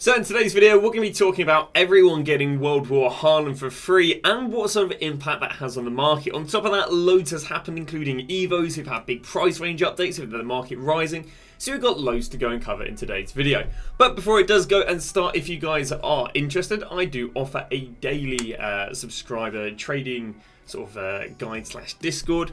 So in today's video, we're going to be talking about everyone getting World War Haaland for free and what sort of impact that has on the market. On top of that, loads has happened, including Evos who've had big price range updates with the market rising. So we've got loads to go and cover in today's video. But before it does go and start, if you guys are interested, I do offer a daily subscriber trading sort of guide / Discord,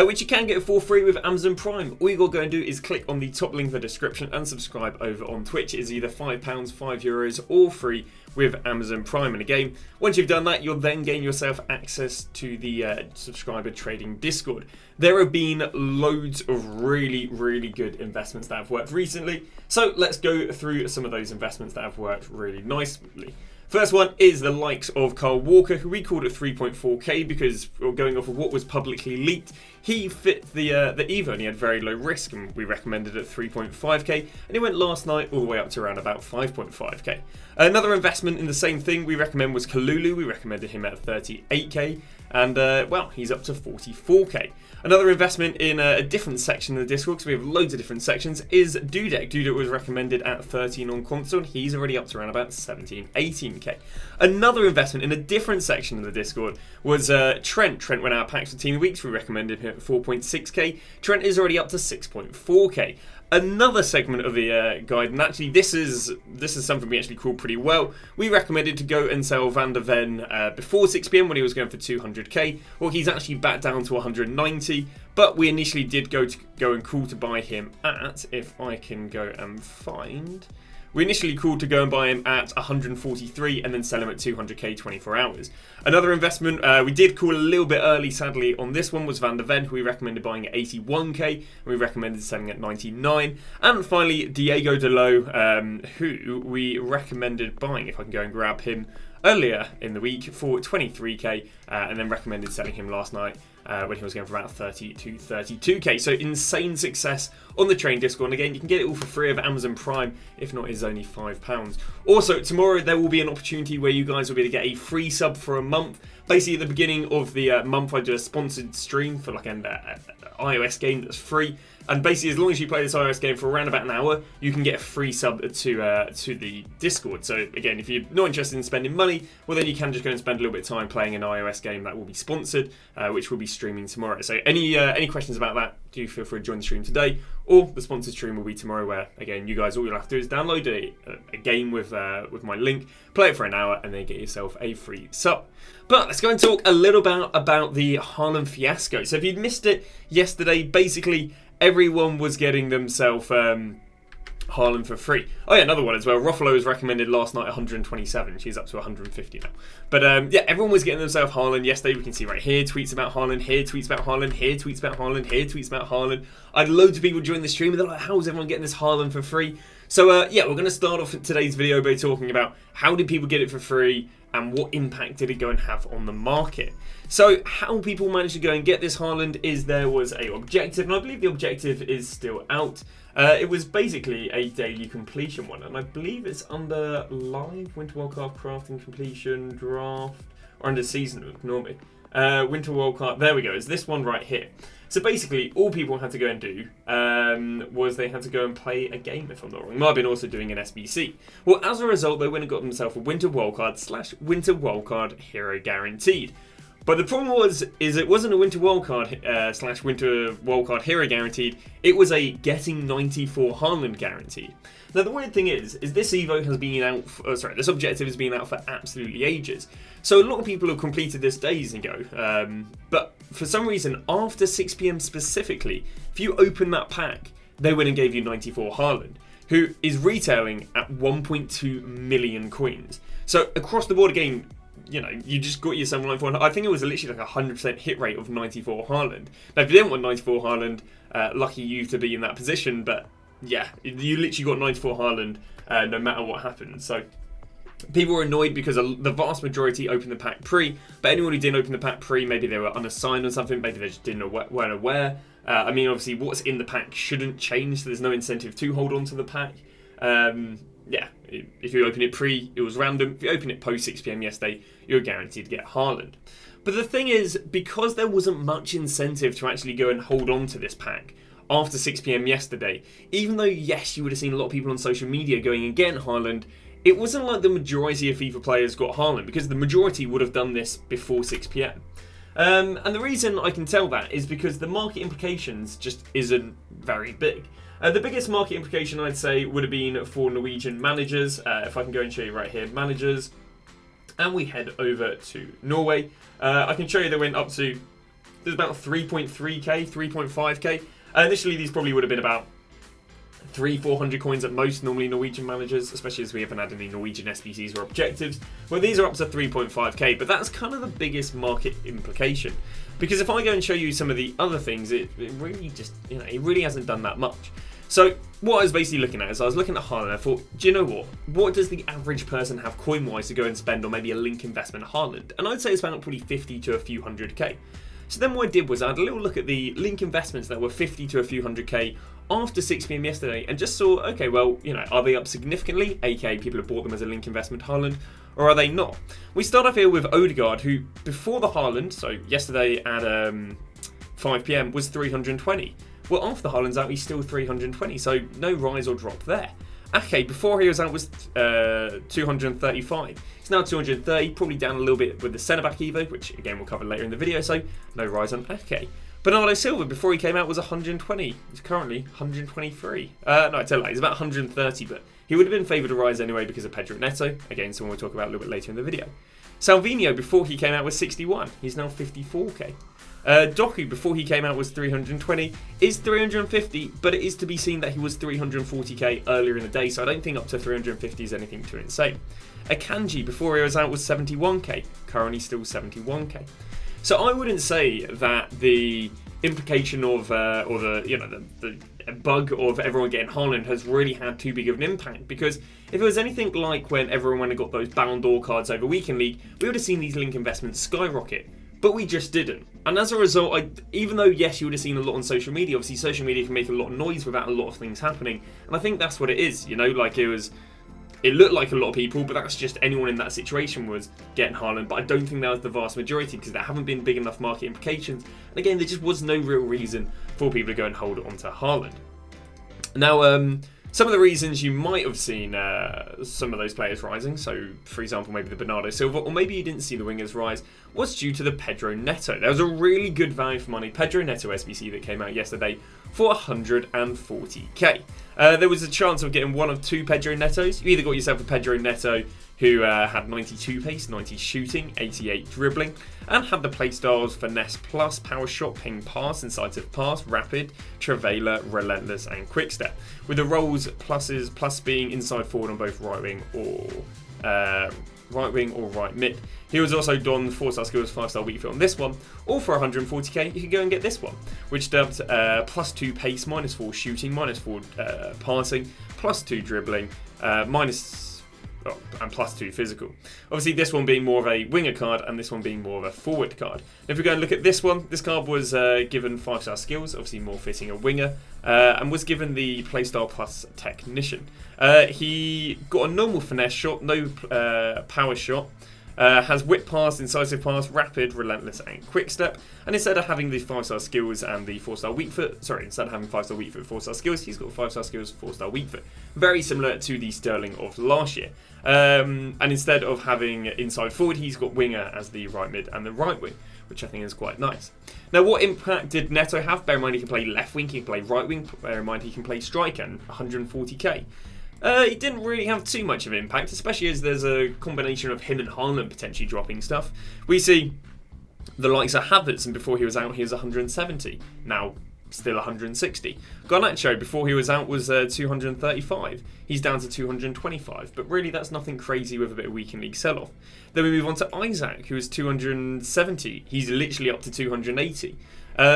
which you can get for free with Amazon Prime. All you got to go and do is click on the top link in the description and subscribe over on Twitch. It is either £5, €5 or free with Amazon Prime. And again, once you've done that, you'll then gain yourself access to the subscriber trading Discord. There have been loads of really good investments that have worked recently. So let's go through some of those investments that have worked really nicely. First one is the likes of Kyle Walker, who we called at 3.4k because going off of what was publicly leaked, he fit the Evo and he had very low risk, and we recommended at 3.5k, and he went last night all the way up to around about 5.5k. Another investment in the same thing we recommend was Kalulu. We recommended him at 38k, and well, he's up to 44k. Another investment in a different section of the Discord, because we have loads of different sections, is Dudek. Dudek was recommended at 13 on console, and he's already up to around about 17, 18k. Another investment in a different section of the Discord was Trent. Trent went out of packs for 10 weeks. We recommended him at 4.6k. Trent is already up to 6.4k. Another segment of the guide, and actually this is something we actually called pretty well. We recommended to go and sell Van der Ven before 6 PM when he was going for 200k. Well, he's actually back down to 190, but we initially did go and call to buy him at, if I can go and find. We initially called to go and buy him at 143 and then sell him at 200k 24 hours. Another investment we did call a little bit early, sadly, on this one was Van der Ven, who we recommended buying at 81k, and we recommended selling at 99. And finally, Diego Dalot, who we recommended buying, if I can go and grab him, earlier in the week for 23k, and then recommended selling him last night when he was going for about 30 to 32k. So insane success on the train Discord. And again, you can get it all for free of Amazon Prime. If not, it's only £5. Also, tomorrow there will be an opportunity where you guys will be able to get a free sub for a month. Basically, at the beginning of the month, I do a sponsored stream for like an iOS game that's free. And basically, as long as you play this iOS game for around about an hour, you can get a free sub to the Discord. So again, if you're not interested in spending money, well then you can just go and spend a little bit of time playing an iOS game that will be sponsored, which will be streaming tomorrow. So any questions about that, do feel free to join the stream today, or the sponsored stream will be tomorrow, where again, you guys, all you'll have to do is download a game with my link, play it for an hour, and then get yourself a free sub. But let's go and talk a little about the Haaland Fiasco. So if you'd missed it yesterday, basically everyone was getting themselves Haaland for free. Oh yeah, another one as well. Ruffalo was recommended last night 127. She's up to 150 now. But yeah, everyone was getting themselves Haaland yesterday. We can see right here tweets about Haaland, here tweets about Haaland, here tweets about Haaland, here tweets about Haaland. I had loads of people join the stream and they're like, how is everyone getting this Haaland for free? So yeah, we're going to start off today's video by talking about how did people get it for free and what impact did it go and have on the market. So how people managed to go and get this Haaland is there was a objective, and I believe the objective is still out. It was basically a daily completion one, and I believe it's under live Winter Wildcard crafting completion draft, or under seasonal, ignore me. Winter Wildcard, there we go, it's this one right here. So basically, all people had to go and do was they had to go and play a game, if I'm not wrong. Might have been also doing an SBC. Well, as a result, they went and got themselves a Winter Wildcard / Winter Wildcard Hero Guaranteed. But the problem is it wasn't a Winter Wildcard / Winter Wildcard Hero Guaranteed. It was a getting 94 Haaland Guaranteed. Now the weird thing is this Evo has been out. This objective has been out for absolutely ages. So a lot of people have completed this days ago. But for some reason, after 6 PM specifically, if you open that pack, they went and gave you 94 Haaland, who is retailing at 1.2 million coins. So across the board again, you know, you just got yourself 94. I think it was literally like a 100% hit rate of 94 Haaland. Now, if you didn't want 94 Haaland, lucky you to be in that position. But yeah, you literally got 94 Haaland no matter what happened. So people were annoyed because the vast majority opened the pack pre, but anyone who didn't open the pack pre, maybe they were unassigned or something, maybe they just weren't aware. I mean, obviously, what's in the pack shouldn't change, so there's no incentive to hold on to the pack. Yeah, if you open it pre, it was random. If you open it post 6 PM yesterday, you're guaranteed to get Haaland. But the thing is, because there wasn't much incentive to actually go and hold on to this pack after 6 PM yesterday, even though, yes, you would have seen a lot of people on social media going and getting Haaland, it wasn't like the majority of FIFA players got Haaland, because the majority would have done this before 6 PM. And the reason I can tell that is because the market implications just isn't very big. The biggest market implication, I'd say, would have been for Norwegian managers. If I can go and show you right here, managers, and we head over to Norway. I can show you they went up to, there's about 3.3k, 3.5k. Initially, these probably would have been about 300-400 coins at most, normally Norwegian managers, especially as we haven't had any Norwegian SBCs or objectives. Well, these are up to 3.5k, but that's kind of the biggest market implication. Because if I go and show you some of the other things, it really just, it really hasn't done that much. So what I was basically looking at is I was looking at Haaland and I thought, do you know what? What does the average person have coin-wise to go and spend on maybe a link investment Haaland? And I'd say it's about probably 50 to a few hundred K. So then what I did was I had a little look at the link investments that were 50 to a few hundred K after 6 PM yesterday and just saw, okay, well, are they up significantly? aka people have bought them as a link investment Haaland, or are they not? We start off here with Odegaard, who before the Haaland, so yesterday at 5 PM, was 320. Well, after Haaland's out, he's still 320, so no rise or drop there. Ake, before he was out, was 235. He's now 230, probably down a little bit with the centre-back Evo, which again we'll cover later in the video, so no rise on Ake. Bernardo Silva, before he came out, was 120. He's currently 123. No, I tell you, he's about 130, but he would have been favoured to rise anyway because of Pedro Netto. Again, someone we'll talk about a little bit later in the video. Salvinho, before he came out, was 61. He's now 54k. Doku, before he came out, was 320, is 350, but it is to be seen that he was 340k earlier in the day, so I don't think up to 350 is anything too insane. Akanji, before he was out, was 71k, currently still 71k. So I wouldn't say that the implication of, or the bug of everyone getting Haaland has really had too big of an impact, because if it was anything like when everyone went and got those Ballon d'Or cards over Weekend League, we would have seen these link investments skyrocket. But we just didn't. And as a result, even though, yes, you would have seen a lot on social media, obviously social media can make a lot of noise without a lot of things happening. And I think that's what it is, like it looked like a lot of people, but that's just anyone in that situation was getting Haaland. But I don't think that was the vast majority, because there haven't been big enough market implications. And again, there just was no real reason for people to go and hold onto Haaland. Now, some of the reasons you might have seen some of those players rising, so for example maybe the Bernardo Silva, or maybe you didn't see the wingers rise, was due to the Pedro Netto. There was a really good value for money Pedro Netto SBC that came out yesterday for 140k. There was a chance of getting one of two Pedro Nettos. You either got yourself a Pedro Netto who had 92 pace, 90 shooting, 88 dribbling, and had the playstyles Finesse Plus, Power Shot, Ping Pass, Incisive Pass, Rapid, Travailer, Relentless, and Quickstep, with the roles pluses, plus being inside forward on both right wing or right mid. He was also done 4-star skills, 5-star weak foot on this one, or for 140k you could go and get this one, which dubbed +2 pace, -4 shooting, -4 passing, +2 dribbling, and +2 physical. Obviously this one being more of a winger card and this one being more of a forward card. If we go and look at this one, this card was given 5-star skills, obviously more fitting a winger, and was given the playstyle plus technician. He got a normal finesse shot, no power shot, has whip pass, incisive pass, rapid, relentless, and quick step. And instead of having the 5-star skills and the 4-star weak foot, instead of having 5-star weak foot, 4-star skills, he's got 5-star skills, 4-star weak foot. Very similar to the Sterling of last year. And instead of having inside forward, he's got winger as the right mid and the right wing, which I think is quite nice. Now, what impact did Netto have? Bear in mind he can play left wing, he can play right wing, bear in mind he can play striker, and 140k. He didn't really have too much of an impact, especially as there's a combination of him and Haaland potentially dropping stuff. We see the likes of Havertz, and before he was out, he was 170. Now, still 160. Garnacho, before he was out, was 235. He's down to 225, but really that's nothing crazy with a bit of weekend league sell-off. Then we move on to Isaac, who was 270. He's literally up to 280.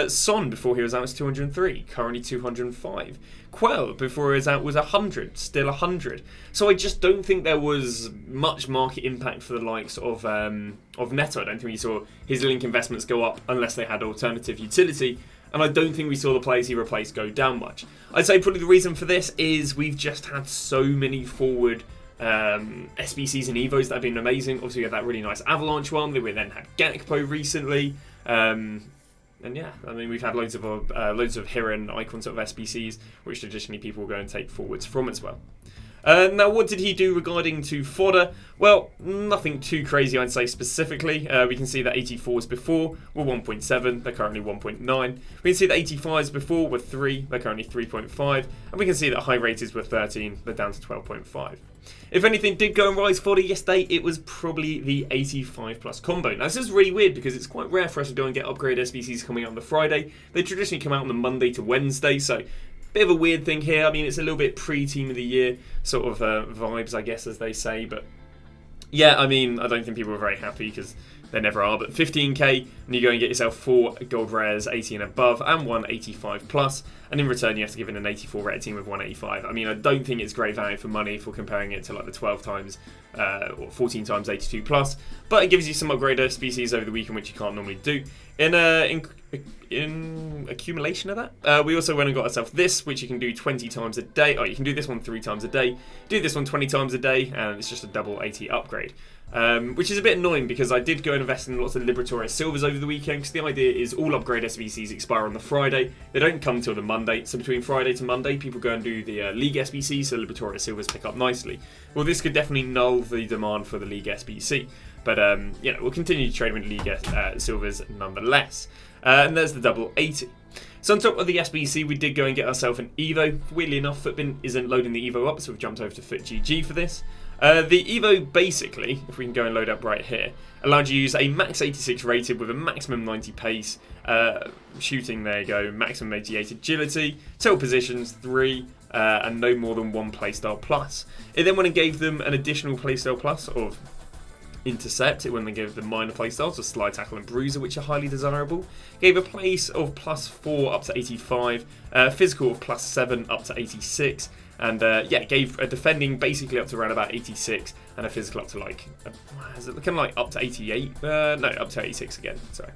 Son, before he was out, was 203, currently 205. Quell, before he was out, was 100, still 100. So I just don't think there was much market impact for the likes of Netto. I don't think we saw his link investments go up unless they had alternative utility. And I don't think we saw the players he replaced go down much. I'd say probably the reason for this is we've just had so many forward SBCs and Evos that have been amazing. Obviously we had that really nice Avalanche one. We then had Gakpo recently. And yeah, I mean, we've had loads of Hero and Icon sort of SBCs, which traditionally people will go and take forwards from as well. Now, what did he do regarding to fodder? Well, nothing too crazy, I'd say, specifically. We can see that 84s before were 1.7, they're currently 1.9. We can see that 85s before were 3, they're currently 3.5. And we can see that high rateds were 13, they're down to 12.5. If anything did go and rise fodder yesterday, it was probably the 85 plus combo. Now, this is really weird because it's quite rare for us to go and get upgrade SBCs coming out on the Friday. They traditionally come out on the Monday to Wednesday, so bit of a weird thing here. I mean, it's a little bit pre-team of the year sort of vibes, I guess, as they say. But yeah, I mean, I don't think people are very happy because they never are. But 15k, and you go and get yourself 4 gold rares, 80 and above, and 1 85 plus. And in return, you have to give in an 84 rare team with 185. I mean, I don't think it's great value for money if we're comparing it to like the 12 times or 14 times 82 plus. But it gives you some upgrade SBCs over the weekend, which you can't normally do. In accumulation of that, we also went and got ourselves this, which you can do 20 times a day. Oh, you can do this one 3 times a day, do this one 20 times a day, and it's just a double 80 upgrade. Which is a bit annoying because I did go and invest in lots of Liberatoria Silvers over the weekend, because the idea is all upgrade SBCs expire on the Friday. They don't come till the Monday, so between Friday to Monday, people go and do the League SBC, so Liberatoria Silvers pick up nicely. Well, this could definitely null the demand for the League SBC, but you know, we'll continue to trade with League Silvers nonetheless. And there's the double 80. So on top of the SBC, we did go and get ourselves an Evo. Weirdly enough, Footbin isn't loading the Evo up, so we've jumped over to FootGG for this. The Evo basically, if we can go and load up right here, allowed you to use a max 86 rated with a maximum 90 pace, shooting, there you go, maximum 88 agility, tilt positions 3, and no more than 1 playstyle plus. It then went and gave them an additional playstyle plus of intercept. It when they gave the minor playstyles of slide, tackle and bruiser, which are highly desirable. Gave a place of +4 up to 85, physical of +7 up to 86, and yeah, gave a defending basically up to around about 86, and a physical up to like, is it looking like up to 88? No, up to 86 again, sorry.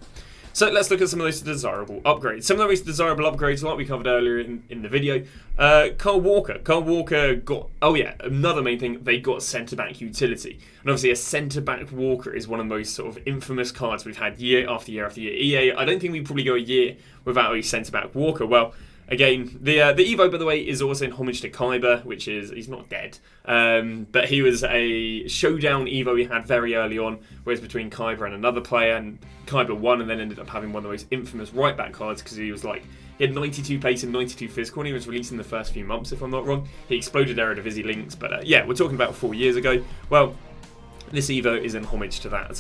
So let's look at some of those desirable upgrades. Some of those desirable upgrades, like we covered earlier in the video. Carl Walker. Carl Walker got, oh yeah, another main thing, they got centre-back utility. And obviously a centre-back Walker is one of the most sort of infamous cards we've had year after year after year. EA, I don't think we probably go a year without a centre-back Walker. Well, again, the Evo, by the way, is also in homage to Kyber, which is, he's not dead, but he was a showdown Evo we had very early on, whereas between Kyber and another player, and Kyber won and then ended up having one of the most infamous right-back cards, because he was like, he had 92 pace and 92 physical, and he was released in the first few months, if I'm not wrong. He exploded Eredivisie links, but yeah, we're talking about 4 years ago. Well, this Evo is in homage to that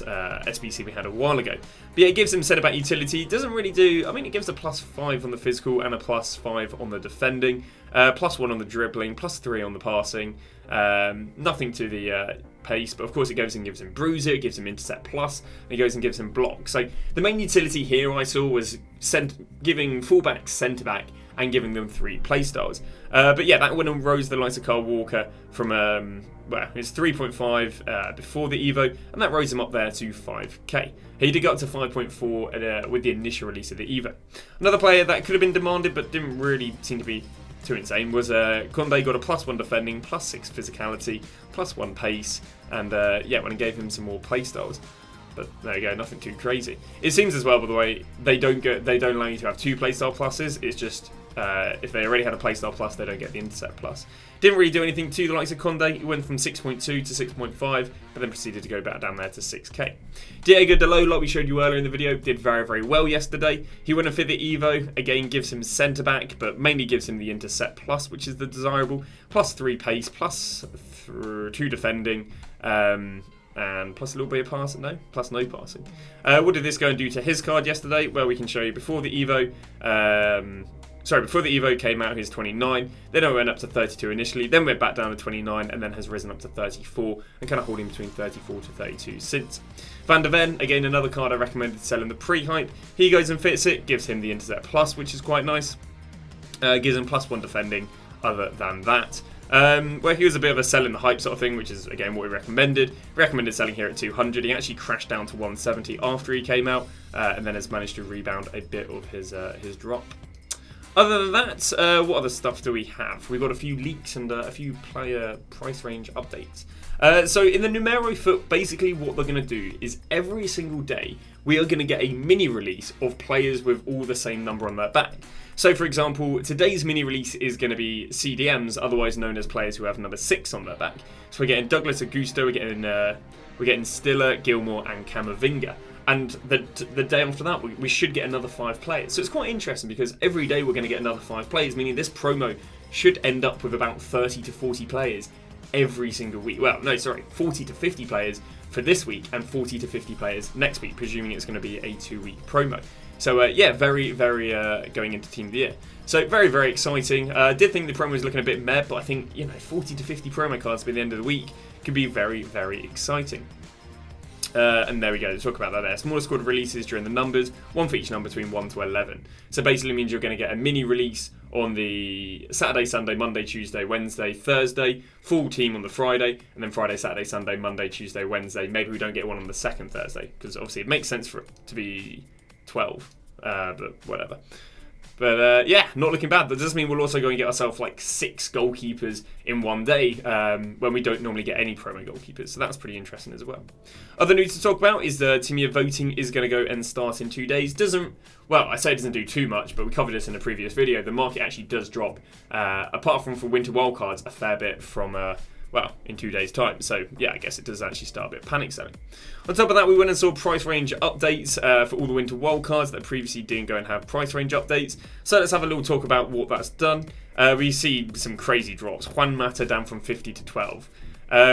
SBC we had a while ago. But yeah, it gives him centre-back utility. It doesn't really do, I mean, it gives a +5 on the physical and a +5 on the defending, +1 on the dribbling, +3 on the passing. Nothing to the pace, but of course it goes and gives him bruiser, it gives him intercept plus, and it goes and gives him block. So the main utility here I saw was giving fullback, centre-back, and giving them 3 playstyles. But yeah, that went and rose the likes of Carl Walker from, well, it's 3.5 before the Evo, and that rose him up there to 5k. He did go up to 5.4 with the initial release of the Evo. Another player that could have been demanded but didn't really seem to be too insane was Conde. Got a +1 defending, +6 physicality, +1 pace, and yeah, when it gave him some more playstyles. But there you go, nothing too crazy. It seems as well, by the way, they don't allow you to have 2 playstyle pluses. It's just if they already had a playstyle plus, they don't get the intercept plus. Didn't really do anything to the likes of Conde. It went from 6.2 to 6.5, but then proceeded to go back down there to 6k. Diego Dalot, like we showed you earlier in the video, did very, very well yesterday. He went and fit the Evo. Again, gives him centre back, but mainly gives him the intercept plus, which is the desirable. +3 pace, +2 defending, and plus a little bit of passing, no passing. What did this go and do to his card yesterday? Well, we can show you before the Evo. Before the Evo came out, he was 29. Then it went up to 32 initially, then went back down to 29, and then has risen up to 34, and kind of holding between 34 to 32 since. Van der Ven, again, another card I recommended selling the pre-hype. He goes and fits it, gives him the intercept plus, which is quite nice. Gives him +1 defending, other than that. Where he was a bit of a sell in the hype sort of thing, which is again what we recommended. Recommended selling here at 200. He actually crashed down to 170 after he came out, and then has managed to rebound a bit of his drop. Other than that, what other stuff do we have? We've got a few leaks and a few player price range updates. So in the Numero Foot, basically what they're going to do is every single day we are going to get a mini release of players with all the same number on their back. So for example, today's mini release is going to be CDMs, otherwise known as players who have number 6 on their back. So we're getting Douglas Augusto, we're getting Stiller, Gilmore and Camavinga. And the day after that, we should get another 5 players. So it's quite interesting because every day we're going to get another 5 players, meaning this promo should end up with about 30 to 40 players every single week. Well, no, sorry, 40 to 50 players for this week and 40 to 50 players next week, presuming it's going to be a 2-week promo. So yeah, very, very going into Team of the Year. So very, very exciting. I did think the promo was looking a bit meh, but I think, 40 to 50 promo cards by the end of the week could be very, very exciting. And there we go, let's talk about that there. Smaller squad releases during the numbers, one for each number between 1 to 11. So basically means you're going to get a mini release on the Saturday, Sunday, Monday, Tuesday, Wednesday, Thursday, full team on the Friday, and then Friday, Saturday, Sunday, Monday, Tuesday, Wednesday. Maybe we don't get one on the second Thursday, because obviously it makes sense for it to be 12, but whatever. But yeah, not looking bad. That does mean we'll also go and get ourselves like 6 goalkeepers in one day when we don't normally get any promo goalkeepers. So that's pretty interesting as well. Other news to talk about is the Team of the Year voting is going to go and start in 2 days. Well, I say it doesn't do too much, but we covered this in a previous video. The market actually does drop, apart from for Winter Wildcards, a fair bit from well, in 2 days' time. So yeah, I guess it does actually start a bit panic selling. On top of that, we went and saw price range updates for all the Winter Wildcards that previously didn't go and have price range updates. So let's have a little talk about what that's done. We see some crazy drops. Juan Mata down from 50 to 12.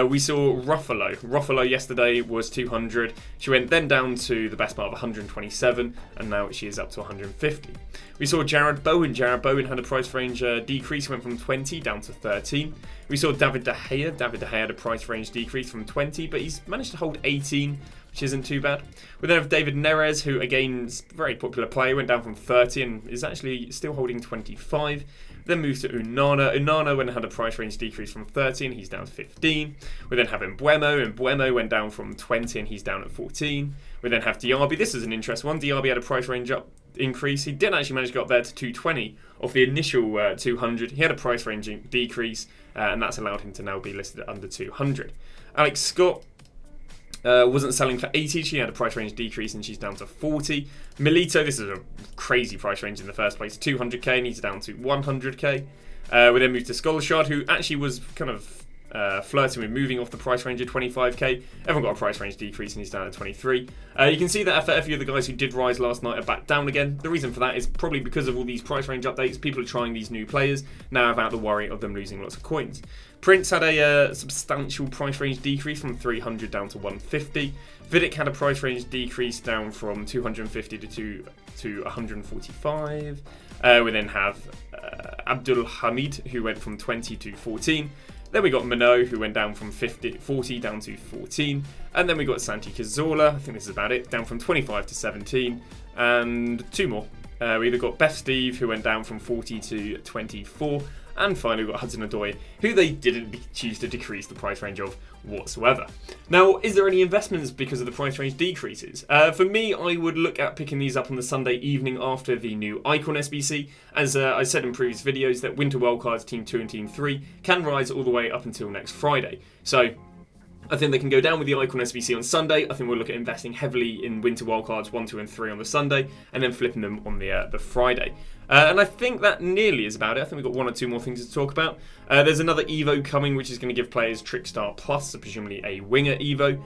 We saw Ruffalo. Ruffalo yesterday was 200. She went then down to the best part of 127, and now she is up to 150. We saw Jared Bowen. Jared Bowen had a price range decrease, went from 20 down to 13. We saw David De Gea. David De Gea had a price range decrease from 20, but he's managed to hold 18, which isn't too bad. We then have David Neres, who again is a very popular player, went down from 30 and is actually still holding 25. Then moves to Unana. Unana went and had a price range decrease from 13, he's down to 15. We then have Mbuemo. Mbuemo went down from 20 and he's down at 14. We then have Diaby. This is an interesting one. Diaby had a price range increase. He didn't actually manage to get up there to 220 off the initial 200. He had a price range decrease, and that's allowed him to now be listed at under 200. Alex Scott wasn't selling for 80. She had a price range decrease and she's down to 40. Milito, this is a crazy price range in the first place, 200k and he's down to 100k. We then moved to Scholarshard, who actually was kind of flirting with moving off the price range of 25k. Everyone got a price range decrease and he's down at 23. You can see that a few of the guys who did rise last night are back down again. The reason for that is probably because of all these price range updates. People are trying these new players now without the worry of them losing lots of coins. Prince had a substantial price range decrease from 300 down to 150. Vidic had a price range decrease down from 250 to 145. We then have Abdul Hamid, who went from 20 to 14. Then we got Minot, who went down from 40 down to 14. And then we got Santi Cazorla, I think this is about it, down from 25 to 17. And 2 more. We either got Beth Steve, who went down from 40 to 24. And finally, we've got Hudson-Odoi, who they didn't choose to decrease the price range of whatsoever. Now, is there any investments because of the price range decreases? For me, I would look at picking these up on the Sunday evening after the new Icon SBC. As I said in previous videos, that Winter Wildcards Team 2 and Team 3 can rise all the way up until next Friday. So I think they can go down with the Icon SBC on Sunday. I think we'll look at investing heavily in Winter Wildcards 1, 2 and 3 on the Sunday, and then flipping them on the Friday. And I think that nearly is about it. I think we've got 1 or 2 more things to talk about. There's another Evo coming, which is going to give players Trickstar Plus, so presumably a winger Evo.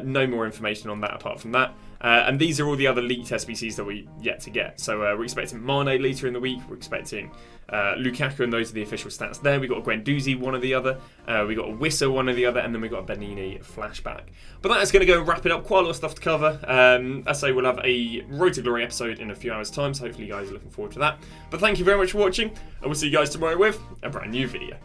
No more information on that apart from that. And these are all the other leaked SBCs that we're yet to get. So we're expecting Mane later in the week. We're expecting Lukaku, and those are the official stats there. We got a Guendouzi, one or the other. We got a Wissa, one or the other, and then we got a Benini flashback. But that is going to go and wrap it up. Quite a lot of stuff to cover. I say we'll have a Road to Glory episode in a few hours' time, so hopefully you guys are looking forward to that. But thank you very much for watching, and we'll see you guys tomorrow with a brand new video.